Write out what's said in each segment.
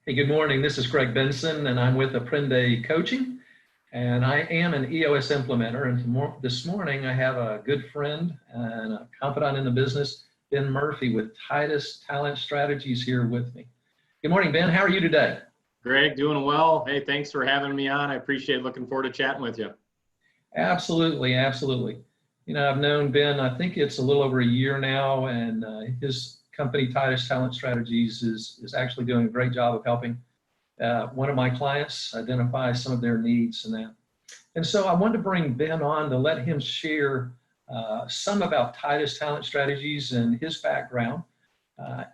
Hey, good morning. This is Greg Benson, and I'm with Aprende Coaching, and I am an EOS implementer. And this morning, I have a good friend and a confidant in the business, Ben Murphy with Titus Talent Strategies here with me. Good morning, Ben. How are you today? Greg, doing well. Hey, thanks for having me on. I appreciate it. Looking forward to chatting with you. Absolutely, absolutely. You know, I've known Ben, I think it's a little over a year now, and his company, Titus Talent Strategies, is actually doing a great job of helping one of my clients identify some of their needs and that. And so I wanted to bring Ben on to let him share some about Titus Talent Strategies and his background.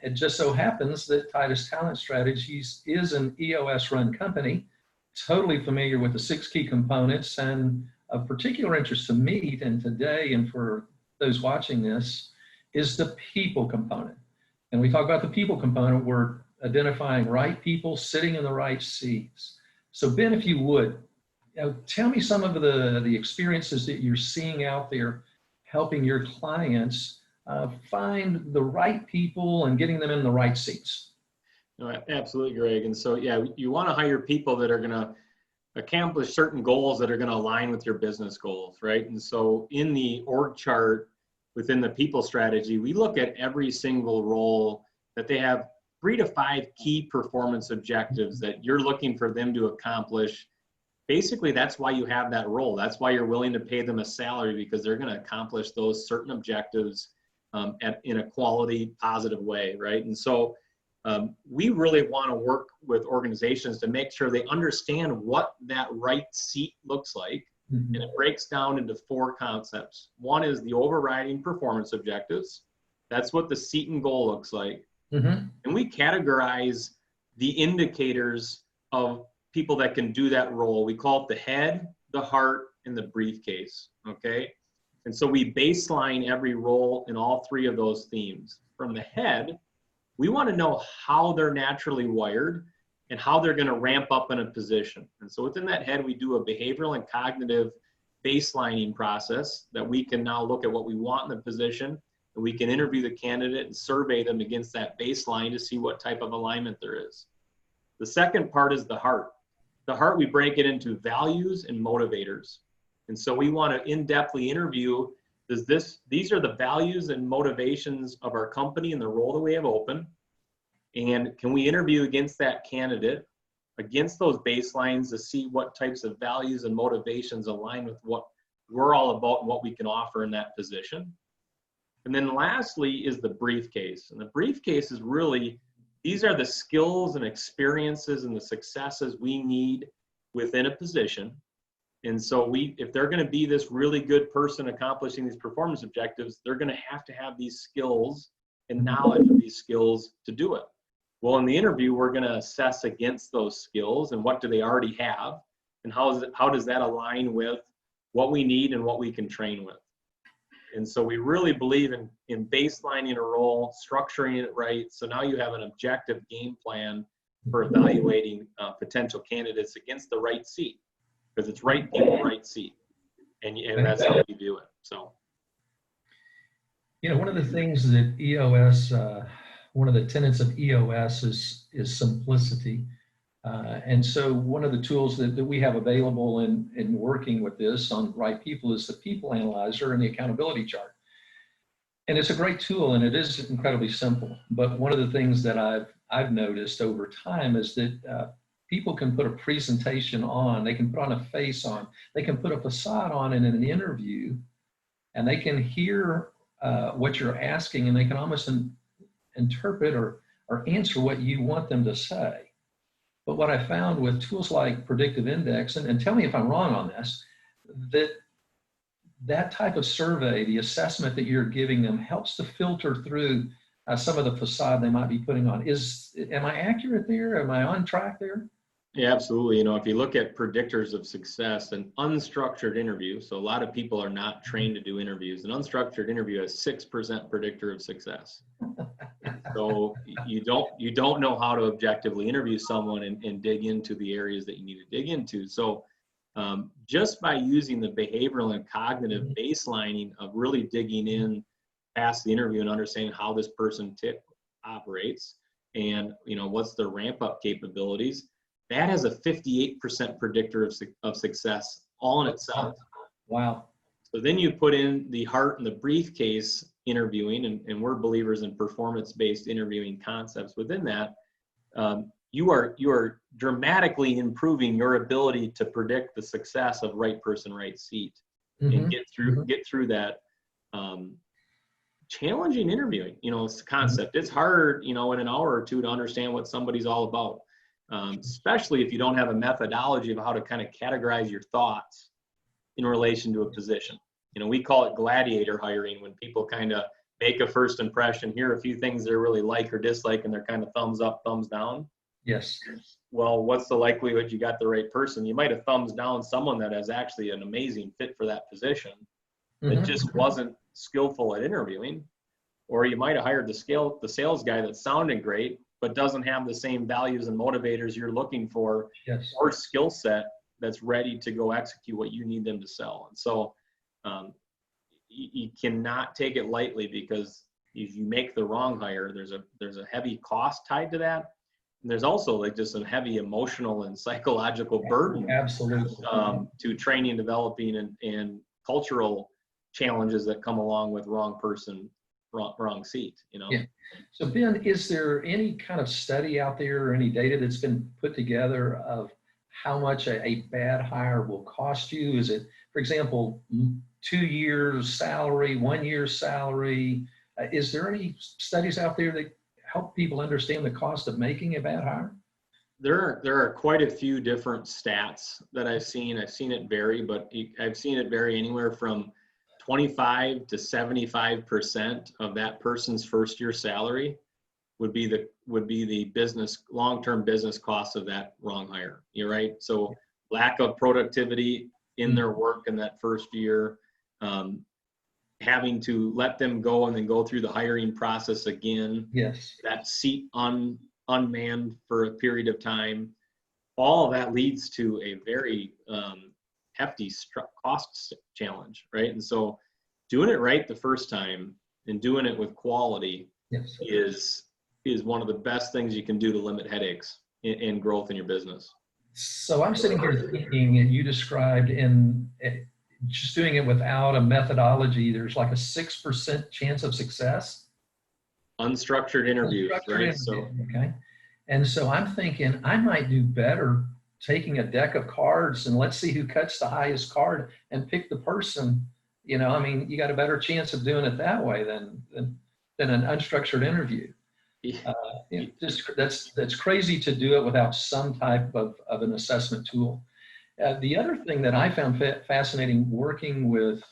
It just so happens that Titus Talent Strategies is an EOS-run company, totally familiar with the 6 key components, and of particular interest to me and today and for those watching this is the people component. And we talk about the people component, we're identifying right people sitting in the right seats. So Ben, if you would, tell me some of the experiences that you're seeing out there helping your clients find the right people and getting them in the right seats. No, absolutely, Greg. And so, yeah, you want to hire people that are going to accomplish certain goals that are going to align with your business goals, right? And so in the org chart within the people strategy, we look at every single role that they have 3 to 5 key performance objectives that you're looking for them to accomplish. Basically, that's why you have that role. That's why you're willing to pay them a salary, because they're going to accomplish those certain objectives in a quality, positive way, right? And so we really want to work with organizations to make sure they understand what that right seat looks like. And it breaks down into 4 concepts. One is the overriding performance objectives. That's what the seat and goal looks like. And we categorize the indicators of people that can do that role. We call it the head, the heart, and the briefcase, okay? And so we baseline every role in all 3 of those themes. From the head, we want to know how they're naturally wired and how they're going to ramp up in a position. And so within that head, we do a behavioral and cognitive baselining process that we can now look at what we want in the position, and we can interview the candidate and survey them against that baseline to see what type of alignment there is. The second part is the heart. The heart, we break it into values and motivators. And so we want to in-depthly interview, these are the values and motivations of our company and the role that we have open. And can we interview against that candidate, against those baselines, to see what types of values and motivations align with what we're all about and what we can offer in that position. And then lastly is the briefcase. And the briefcase is really, these are the skills and experiences and the successes we need within a position. And so if they're going to be this really good person accomplishing these performance objectives, they're going to have these skills and knowledge of these skills to do it. Well, in the interview, we're going to assess against those skills and what do they already have, and how does that align with what we need and what we can train with. And so we really believe in baselining a role, structuring it right, so now you have an objective game plan for evaluating potential candidates against the right seat, because it's right people, right seat, and that's how we do it. So, you know, one of the things that EOS, one of the tenets of EOS is simplicity. And so one of the tools that we have available in working with this on right people is the people analyzer and the accountability chart. And it's a great tool, and it is incredibly simple. But one of the things that I've noticed over time is that people can put a presentation on, they can put on a face on, they can put a facade on in an interview, and they can hear what you're asking, and they can almost interpret or answer what you want them to say. But what I found with tools like predictive index, and tell me if I'm wrong on this, that type of survey, the assessment that you're giving them, helps to filter through some of the facade they might be putting on. Am I accurate there? Am I on track there? Yeah, absolutely. You know, if you look at predictors of success, an unstructured interview, so a lot of people are not trained to do interviews. An unstructured interview has 6% predictor of success. So you don't know how to objectively interview someone and dig into the areas that you need to dig into. So just by using the behavioral and cognitive baselining of really digging in past the interview and understanding how this person operates, and what's their ramp up capabilities, that has a 58% predictor of success all in itself. Wow. So then you put in the heart and the briefcase interviewing, and we're believers in performance-based interviewing concepts within that. You are dramatically improving your ability to predict the success of right person, right seat, and get through that challenging interviewing. It's a concept. It's hard, in an hour or two to understand what somebody's all about, especially if you don't have a methodology of how to kind of categorize your thoughts in relation to a position. We call it gladiator hiring, when people kind of make a first impression, hear a few things they really like or dislike, and they're kind of thumbs up, thumbs down. Yes. Well, what's the likelihood you got the right person? You might have thumbs down someone that is actually an amazing fit for that position that just wasn't skillful at interviewing, or you might have hired the sales guy that sounded great but doesn't have the same values and motivators you're looking for, or skill set that's ready to go execute what you need them to sell. And so you cannot take it lightly, because if you make the wrong hire, there's a heavy cost tied to that. And there's also like just a heavy emotional and psychological burden to training, developing, and cultural challenges that come along with wrong person, wrong seat. Yeah. So Ben, is there any kind of study out there or any data that's been put together of how much a bad hire will cost you? Is it, for example, 2 years salary, 1 year's salary? Is there any studies out there that help people understand the cost of making a bad hire? There are quite a few different stats that I've seen. I've seen it vary, but I've seen it vary anywhere from 25 to 75% of that person's first year salary would be the business, long-term business cost of that wrong hire. You're right. So lack of productivity in their work in that first year, having to let them go and then go through the hiring process again. Yes. That seat unmanned for a period of time. All of that leads to a very hefty cost challenge, right? And so doing it right the first time and doing it with quality is one of the best things you can do to limit headaches and growth in your business. So I'm sitting here thinking, and you described just doing it without a methodology, there's like a 6% chance of success. Unstructured interviews, right? Okay. And so I'm thinking I might do better taking a deck of cards and let's see who cuts the highest card and pick the person. You got a better chance of doing it that way than an unstructured interview. That's crazy to do it without some type of an assessment tool. The other thing that I found fascinating working with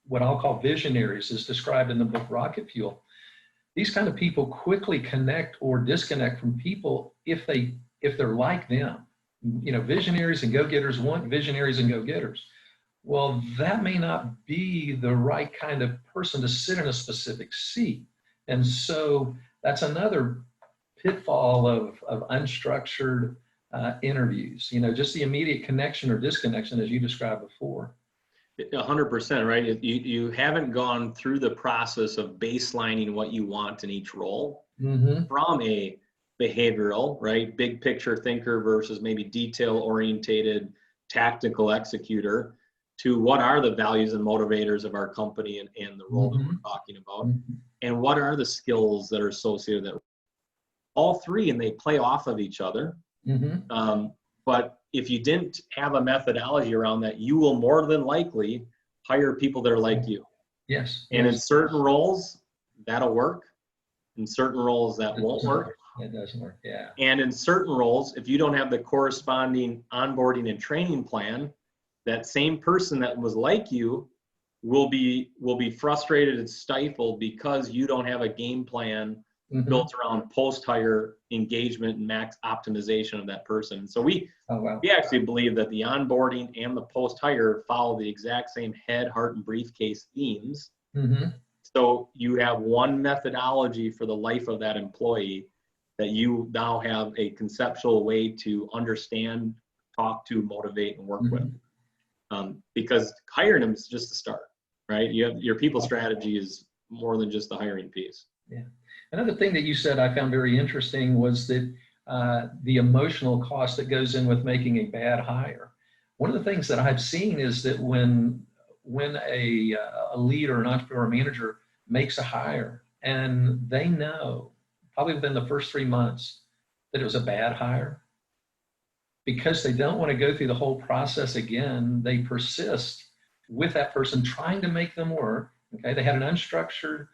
what I'll call visionaries, is described in the book Rocket Fuel. These kind of people quickly connect or disconnect from people if they're like them. Visionaries and go-getters want visionaries and go-getters. Well, that may not be the right kind of person to sit in a specific seat. And so that's another pitfall of unstructured interviews, just the immediate connection or disconnection, as you described before. 100%, right? You haven't gone through the process of baselining what you want in each role from a behavioral, right? Big picture thinker versus maybe detail orientated tactical executor, to what are the values and motivators of our company and the role that we're talking about, and what are the skills that are associated with that. All three, and they play off of each other. But if you didn't have a methodology around that, you will more than likely hire people that are like you. Yes. And in certain roles, that'll work. In certain roles, that won't work. It doesn't work, yeah. And in certain roles, if you don't have the corresponding onboarding and training plan, that same person that was like you will be frustrated and stifled because you don't have a game plan built around post-hire engagement and max optimization of that person. And so we actually believe that the onboarding and the post-hire follow the exact same head, heart, and briefcase themes. So you have one methodology for the life of that employee that you now have a conceptual way to understand, talk to, motivate, and work with. Because hiring them is just the start, right? Your people strategy is more than just the hiring piece. Yeah. Another thing that you said I found very interesting was that the emotional cost that goes in with making a bad hire. One of the things that I've seen is that when a leader, an entrepreneur, or manager makes a hire and they know probably within the first 3 months that it was a bad hire, because they don't want to go through the whole process again, they persist with that person trying to make them work. Okay, they had an unstructured,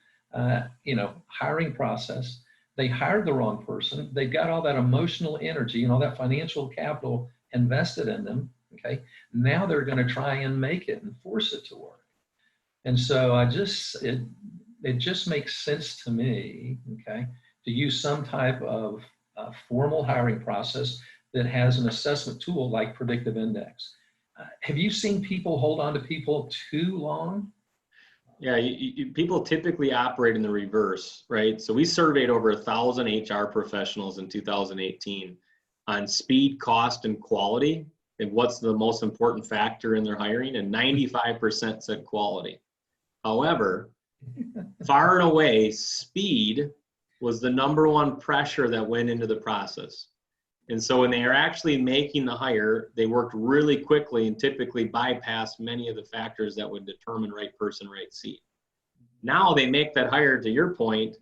hiring process. They hired the wrong person. They got all that emotional energy and all that financial capital invested in them. Okay, now they're going to try and make it and force it to work. And so it just makes sense to me, okay, to use some type of formal hiring process that has an assessment tool like predictive index. Have you seen people hold on to people too long? Yeah, people typically operate in the reverse, right? So we surveyed over 1,000 HR professionals in 2018 on speed, cost, and quality, and what's the most important factor in their hiring, and 95% said quality. However, far and away, speed was the number one pressure that went into the process. And so when they are actually making the hire, they worked really quickly and typically bypassed many of the factors that would determine right person, right seat. Now they make that hire, to your point,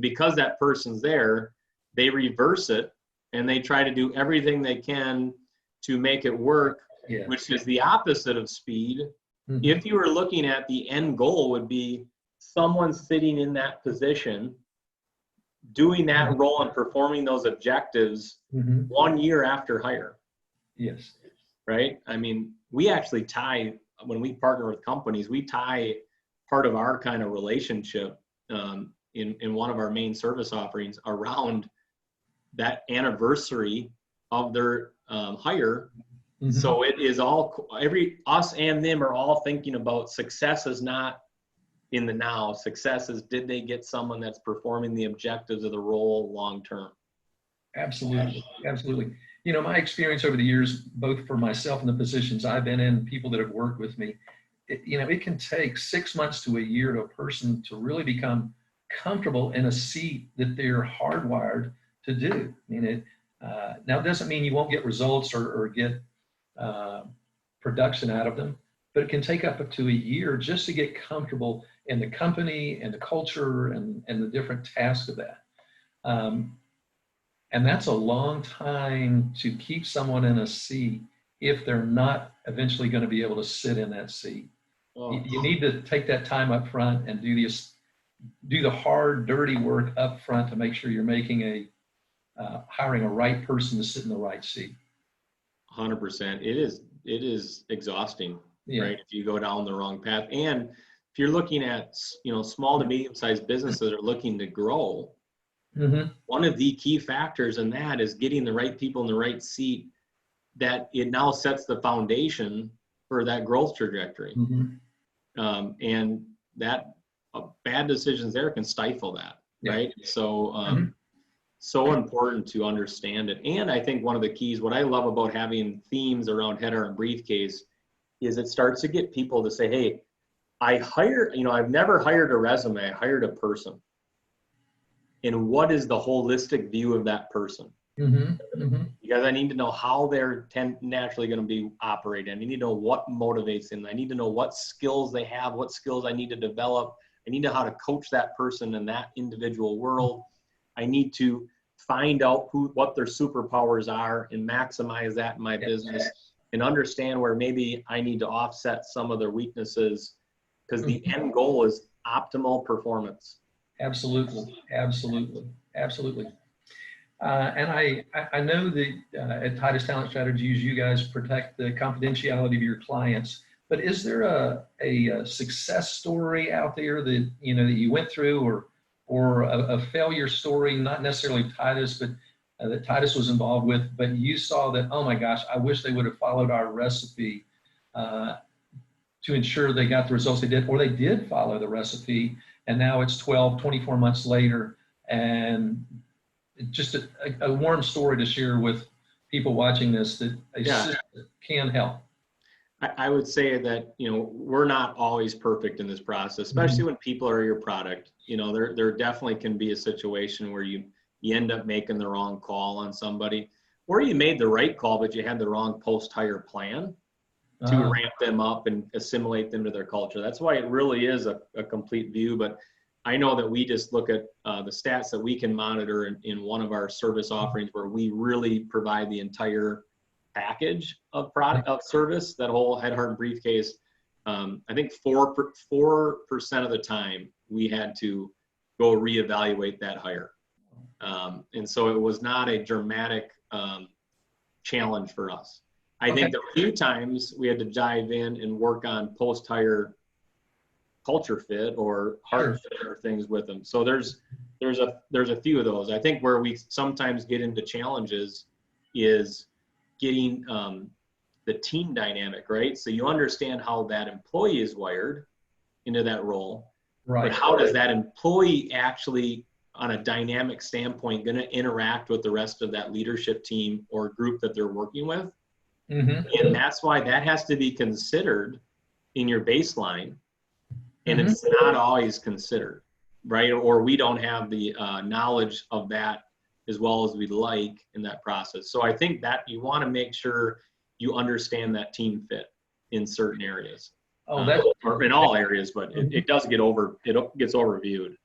because that person's there, they reverse it and they try to do everything they can to make it work, Yeah. which is the opposite of speed. Mm-hmm. If you were looking at the end goal would be someone sitting in that position, doing that Mm-hmm. role and performing those objectives Mm-hmm. 1 year after hire. Yes. Right? I mean, we actually tie, when we partner with companies, we tie part of our kind of relationship in one of our main service offerings around that anniversary of their hire. Mm-hmm. So it is all, us and them are all thinking about success is not in the now. Success is, did they get someone that's performing the objectives of the role long term? Absolutely. Absolutely. You know, my experience over the years, both for myself and the positions I've been in, people that have worked with me, it can take 6 months to a year to a person to really become comfortable in a seat that they're hardwired to do. I mean, now it doesn't mean you won't get results or get production out of them, but it can take up to a year just to get comfortable in the company and the culture and the different tasks of that. And that's a long time to keep someone in a seat if they're not eventually going to be able to sit in that seat. Oh. You need to take that time up front and do the hard, dirty work up front to make sure you're making hiring a right person to sit in the right seat. 100%. It is exhausting, Yeah. right? If you go down the wrong path. And if you're looking at, small to medium-sized businesses that are looking to grow, Mm-hmm. one of the key factors in that is getting the right people in the right seat, that it now sets the foundation for that growth trajectory. Mm-hmm. And that bad decisions there can stifle that, Yeah. right? So, so important to understand it. And I think one of the keys, what I love about having themes around Header and Briefcase, is it starts to get people to say, hey, I've never hired a resume, I hired a person. And what is the holistic view of that person? Mm-hmm. Mm-hmm. Because I need to know how they're naturally going to be operating. I need to know what motivates them. I need to know what skills they have, what skills I need to develop. I need to know how to coach that person in that individual world. I need to find out what their superpowers are and maximize that in my business, and understand where maybe I need to offset some of their weaknesses, because the end goal is optimal performance. Absolutely. Absolutely. Absolutely. And I know that at Titus Talent Strategies, you guys protect the confidentiality of your clients, but is there a success story out there that, that you went through, or a failure story, not necessarily Titus, but that Titus was involved with, but you saw that, oh my gosh, I wish they would have followed our recipe to ensure they got the results they did, or they did follow the recipe, and now it's 12, 24 months later, and just a warm story to share with people watching this that a system can help. I would say that, we're not always perfect in this process, especially when people are your product. There definitely can be a situation where you end up making the wrong call on somebody, or you made the right call, but you had the wrong post-hire plan to ramp them up and assimilate them to their culture. That's why it really is a complete view. But I know that we just look at the stats that we can monitor in one of our service offerings, where we really provide the entire package of product, of service, that whole head, heart, and briefcase. I think 4% of the time we had to go reevaluate that hire. And so it was not a dramatic challenge for us. I think a few times we had to dive in and work on post-hire culture fit or heart fit or things with them. So there's a few of those. I think where we sometimes get into challenges is getting the team dynamic, right? So you understand how that employee is wired into that role, right? But how does that employee actually, on a dynamic standpoint, going to interact with the rest of that leadership team or group that they're working with? And that's why that has to be considered in your baseline, and it's not always considered, right? Or we don't have the knowledge of that as well as we'd like in that process. So I think that you want to make sure you understand that team fit in certain areas, or in all areas, but it gets overviewed.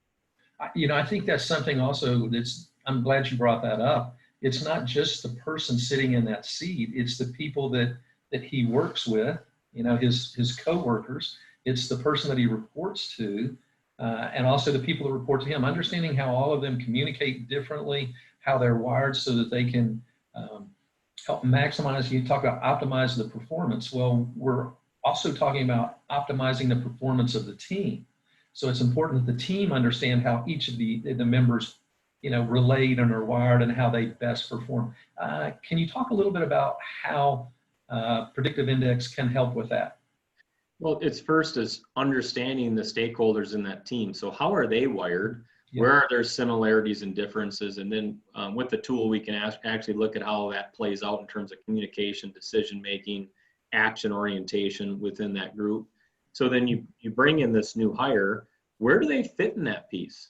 I think that's something also I'm glad you brought that up. It's not just the person sitting in that seat, it's the people that he works with, his coworkers. It's the person that he reports to, and also the people that report to him, understanding how all of them communicate differently, how they're wired so that they can help maximize. You talk about optimize the performance. Well, we're also talking about optimizing the performance of the team. So it's important that the team understand how each of the members, relate and are wired and how they best perform. Can you talk a little bit about how predictive index can help with that? Well, it's first is understanding the stakeholders in that team. So how are they wired? Where are there similarities and differences? And then with the tool, we can actually look at how that plays out in terms of communication, decision-making, action orientation within that group. So then you bring in this new hire, where do they fit in that piece,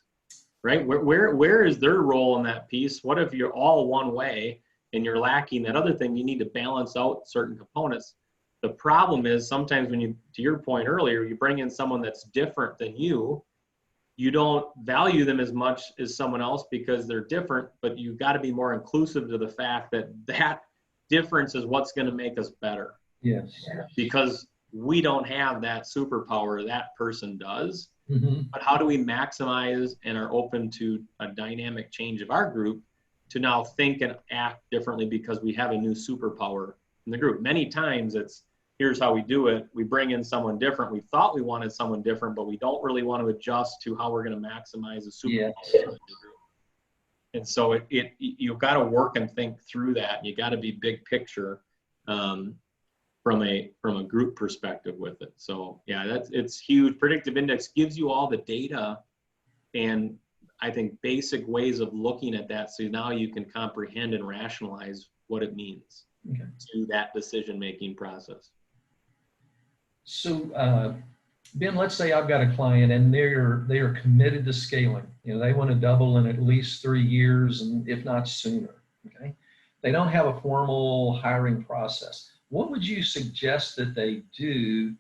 right? Where is their role in that piece? What if you're all one way and you're lacking that other thing? You need to balance out certain components. The problem is sometimes when to your point earlier, you bring in someone that's different than you don't value them as much as someone else because they're different, but you've got to be more inclusive to the fact that difference is what's going to make us better. Yes. Because we don't have that superpower, that person does. But how do we maximize and are open to a dynamic change of our group to now think and act differently because we have a new superpower in the group? Many times it's, here's how we do it. We bring in someone different. We thought we wanted someone different, but we don't really want to adjust to how we're going to maximize the superpower in the group. And so you've got to work and think through that. You got to be big picture from a group perspective with it. So yeah, it's huge. Predictive index gives you all the data and I think basic ways of looking at that. So now you can comprehend and rationalize what it means to that decision-making process. So Ben, let's say I've got a client and they are committed to scaling. They want to double in at least 3 years, and if not sooner. Okay, they don't have a formal hiring process. What would you suggest that they do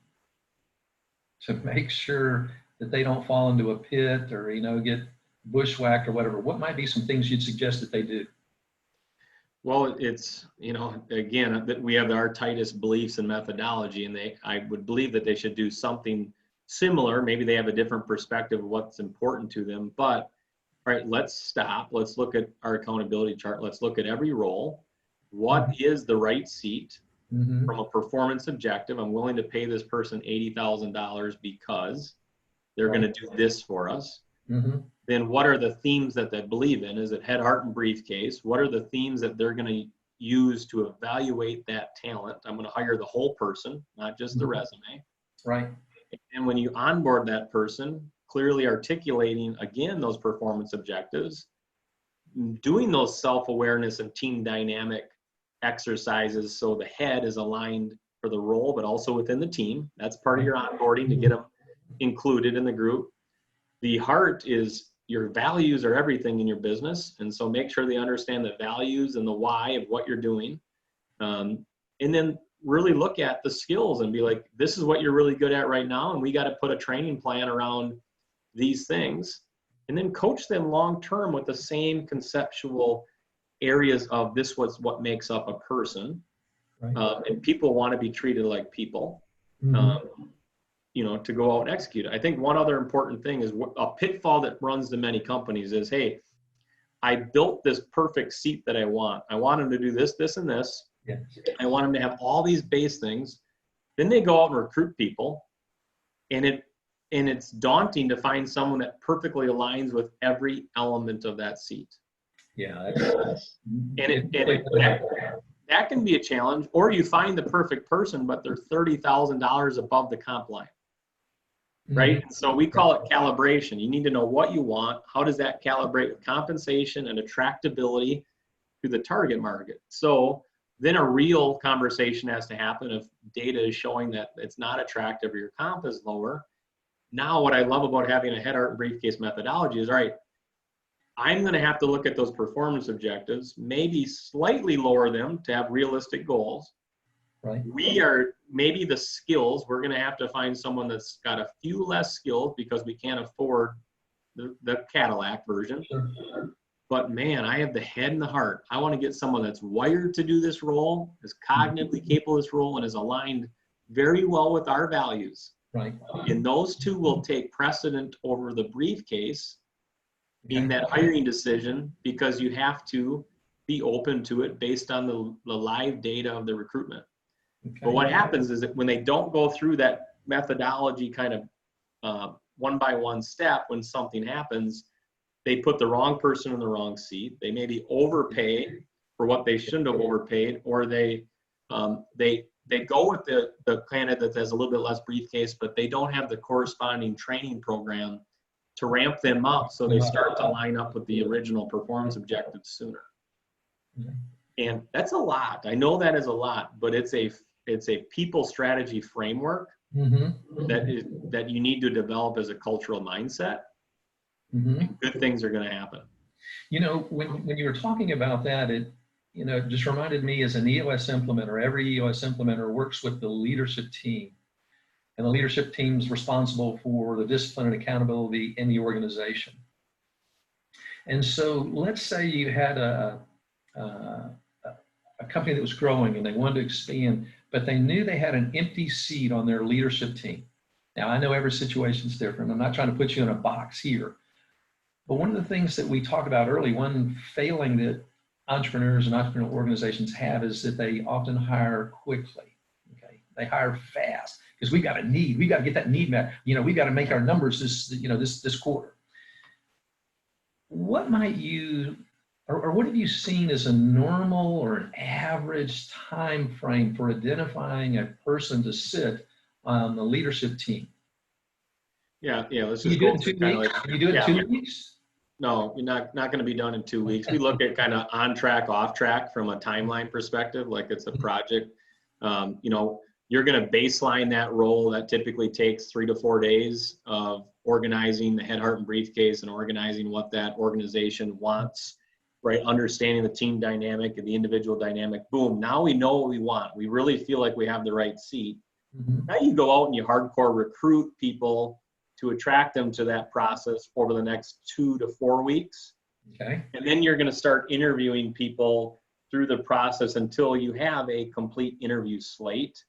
to make sure that they don't fall into a pit or get bushwhacked or whatever? What might be some things you'd suggest that they do? Well, it's, again, that we have our Titus beliefs and methodology, and I would believe that they should do something similar. Maybe they have a different perspective of what's important to them, but all right, let's stop. Let's look at our accountability chart. Let's look at every role. What is the right seat from a performance objective? I'm willing to pay this person $80,000 because they're going to do this for us. Then what are the themes that they believe in? Is it head, heart, and briefcase? What are the themes that they're going to use to evaluate that talent? I'm going to hire the whole person, not just the resume. Right. And when you onboard that person, clearly articulating, again, those performance objectives, doing those self-awareness and team dynamic exercises so the head is aligned for the role, but also within the team. That's part of your onboarding to get them included in the group. The heart is your values are everything in your business. And so make sure they understand the values and the why of what you're doing. And then really look at the skills and be like, this is what you're really good at right now. And we got to put a training plan around these things, and then coach them long-term with the same conceptual areas of this was what makes up a person. Right. And people want to be treated like people, you know, to go out and execute. I think one other important thing is a pitfall that runs to many companies is, hey, I built this perfect seat that I want. I want them to do this, this, and this. Yes. I want them to have all these base things. Then they go out and recruit people, and it's daunting to find someone that perfectly aligns with every element of that seat. Yeah. That can be a challenge. Or you find the perfect person, but they're $30,000 above the comp line. Right? And so we call it calibration. You need to know what you want. How does that calibrate with compensation and attractability to the target market? So then a real conversation has to happen if data is showing that it's not attractive or your comp is lower. Now, what I love about having a head, heart, and briefcase methodology is, all right, I'm going to have to look at those performance objectives, maybe slightly lower them to have realistic goals. Right. Maybe the skills, we're going to have to find someone that's got a few less skills because we can't afford the Cadillac version. Sure. But man, I have the head and the heart. I want to get someone that's wired to do this role, is cognitively capable of this role, and is aligned very well with our values. Right. And those two will take precedent over the briefcase in that hiring decision, because you have to be open to it based on the live data of the recruitment. Okay. But what happens is that when they don't go through that methodology kind of one by one step, when something happens, they put the wrong person in the wrong seat. They maybe overpay for what they shouldn't have overpaid, or they go with the candidate that has a little bit less briefcase, but they don't have the corresponding training program to ramp them up so they start to line up with the original performance objectives sooner. And that's a lot. I know that is a lot, but it's a people strategy framework that you need to develop as a cultural mindset. Good things are going to happen. You know, when you were talking about that, it just reminded me, as an EOS implementer, every EOS implementer works with the leadership team. And the leadership team is responsible for the discipline and accountability in the organization. And so let's say you had a company that was growing and they wanted to expand, but they knew they had an empty seat on their leadership team. Now, I know every situation is different. I'm not trying to put you in a box here. But one of the things that we talked about early, one failing that entrepreneurs and entrepreneurial organizations have, is that they often hire quickly. Okay, they hire fast because we got a need. We got to get that need met. We got to make our numbers this quarter. What might you, or what have you seen as a normal or an average time frame for identifying a person to sit on the leadership team? Yeah. Let's Can just you do go it in 2 through weeks? Can you do it in 2 weeks? No, you're not going to be done in 2 weeks. We look at kind of on track, off track from a timeline perspective, like it's a project. You're going to baseline that role. That typically takes 3 to 4 days of organizing the head, heart, and briefcase, and organizing what that organization wants, right? Understanding the team dynamic and the individual dynamic. Boom. Now we know what we want. We really feel like we have the right seat. Now you go out and you hardcore recruit people to attract them to that process over the next 2 to 4 weeks. Okay. And then you're going to start interviewing people through the process until you have a complete interview slate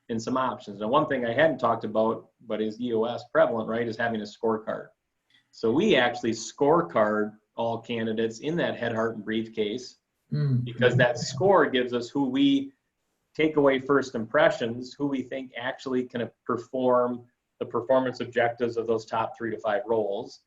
and some options. Now, one thing I hadn't talked about, but is EOS prevalent, right, is having a scorecard. So we actually scorecard all candidates in that head, heart, and briefcase, because that score gives us who we take away first impressions, who we think actually can perform the performance objectives of those top 3 to 5 roles,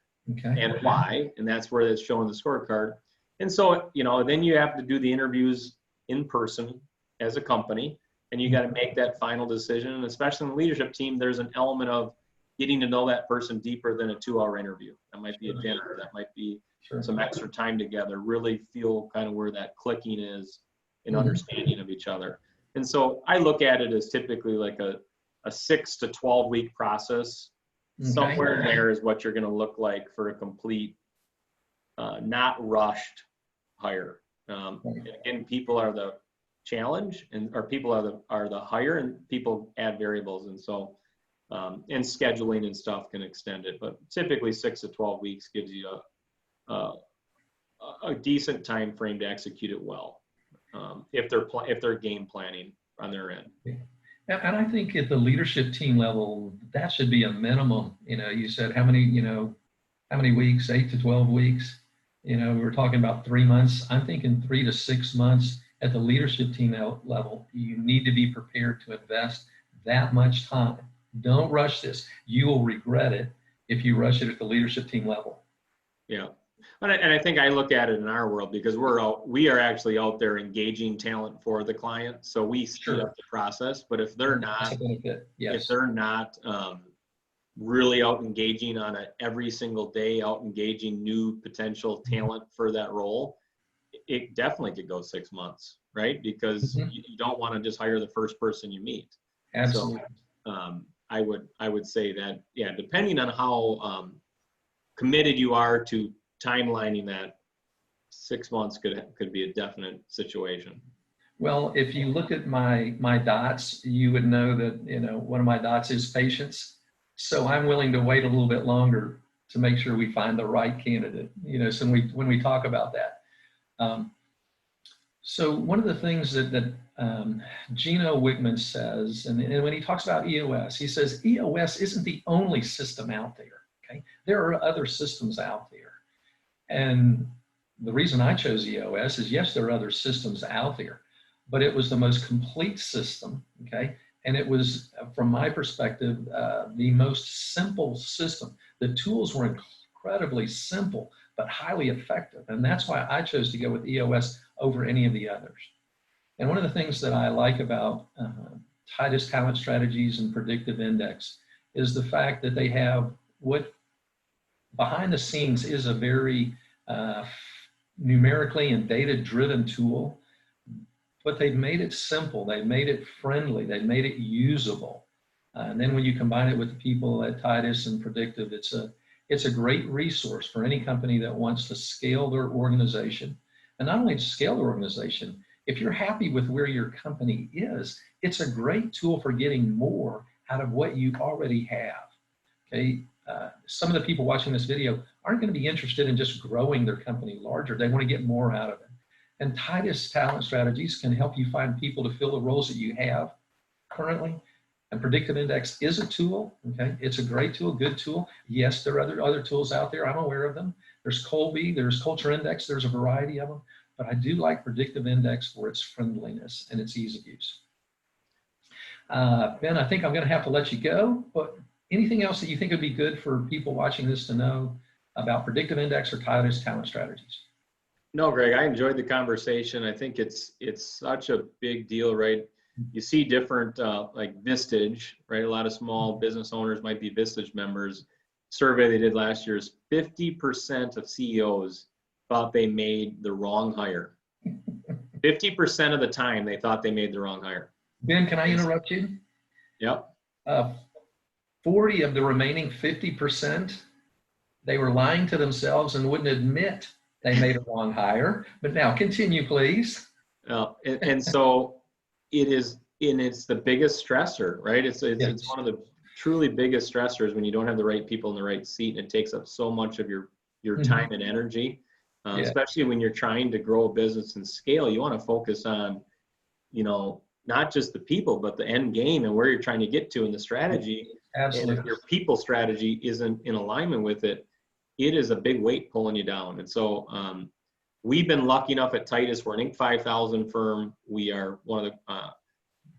and why. And that's where it's showing the scorecard. And so, then you have to do the interviews in person as a company, and you got to make that final decision. And especially in the leadership team, there's an element of getting to know that person deeper than a 2-hour interview. That might be a dinner. That might be some extra time together, really feel kind of where that clicking is in understanding of each other. And so I look at it as typically like a 6 to 12 week process. Okay. Somewhere in there is what you're going to look like for a complete, not rushed hire. And again, people are the challenge, or people are the hire, and people add variables. And so, and scheduling and stuff can extend it, but typically 6 to 12 weeks gives you a decent time frame to execute it well, if they're game planning on their end. And I think at the leadership team level, that should be a minimum. You said how many weeks? 8 to 12 weeks. We were talking about 3 months. I'm thinking 3 to 6 months at the leadership team level. You need to be prepared to invest that much time. Don't rush this. You will regret it if you rush it at the leadership team level. Yeah. And I think I look at it in our world because we are actually out there engaging talent for the client. So we speed up the process, but if they're not, if they're not really out engaging on it every single day, out engaging new potential talent for that role, it definitely could go 6 months, right? Because you don't want to just hire the first person you meet. Absolutely. So I would say that, yeah, depending on how committed you are to timelining that, 6 months could be a definite situation. Well, if you look at my dots, you would know that, one of my dots is patience. So I'm willing to wait a little bit longer to make sure we find the right candidate, so when we talk about that. So one of the things that Gino Wickman says, and when he talks about EOS, he says EOS isn't the only system out there, okay? There are other systems out there. And the reason I chose EOS is, yes, there are other systems out there, but it was the most complete system, okay? And it was, from my perspective, the most simple system. The tools were incredibly simple, but highly effective. And that's why I chose to go with EOS over any of the others. And one of the things that I like about Titus Talent Strategies and Predictive Index is the fact that they have what behind the scenes is a very numerically and data-driven tool, but they've made it simple, they've made it friendly, they've made it usable. And then when you combine it with the people at Titus and Predictive, it's a great resource for any company that wants to scale their organization. And not only to scale their organization, if you're happy with where your company is, it's a great tool for getting more out of what you already have. Okay. Some of the people watching this video aren't going to be interested in just growing their company larger. They want to get more out of it. And Titus Talent Strategies can help you find people to fill the roles that you have currently. And Predictive Index is a tool, okay? It's a great tool, good tool. Yes, there are other tools out there. I'm aware of them. There's Colby, there's Culture Index, there's a variety of them. But I do like Predictive Index for its friendliness and its ease of use. Ben, I think I'm going to have to let you go, but anything else that you think would be good for people watching this to know about Predictive Index or Titus Talent Strategies? No, Greg, I enjoyed the conversation. I think it's such a big deal, right? You see different, like Vistage, right? A lot of small business owners might be Vistage members. Survey they did last year is 50% of CEOs thought they made the wrong hire. 50% of the time they thought they made the wrong hire. Ben, can I interrupt you? Yep. 40 of the remaining 50%, they were lying to themselves and wouldn't admit they made a wrong hire. But now continue, please. And so it is, and it's the biggest stressor, right? It's one of the truly biggest stressors when you don't have the right people in the right seat, and it takes up so much of your time and energy, especially when you're trying to grow a business and scale. You want to focus on, not just the people, but the end game and where you're trying to get to in the strategy. Absolutely. And if your people strategy isn't in alignment with it, it is a big weight pulling you down. And so we've been lucky enough at Titus. We're an Inc. 5000 firm. We are one of the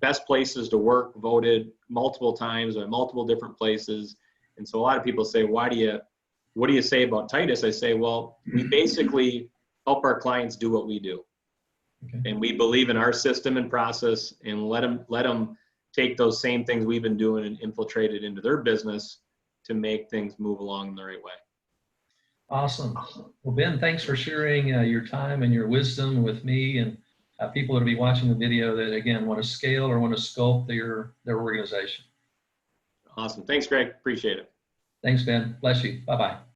best places to work, voted multiple times by multiple different places. And so a lot of people say, what do you say about Titus? I say, well, we basically help our clients do what we do. Okay. And we believe in our system and process, and let them take those same things we've been doing and infiltrate it into their business to make things move along in the right way. Awesome. Well, Ben, thanks for sharing your time and your wisdom with me and people that'll be watching the video that, again, want to scale or want to sculpt their organization. Awesome. Thanks, Greg. Appreciate it. Thanks, Ben. Bless you. Bye-bye.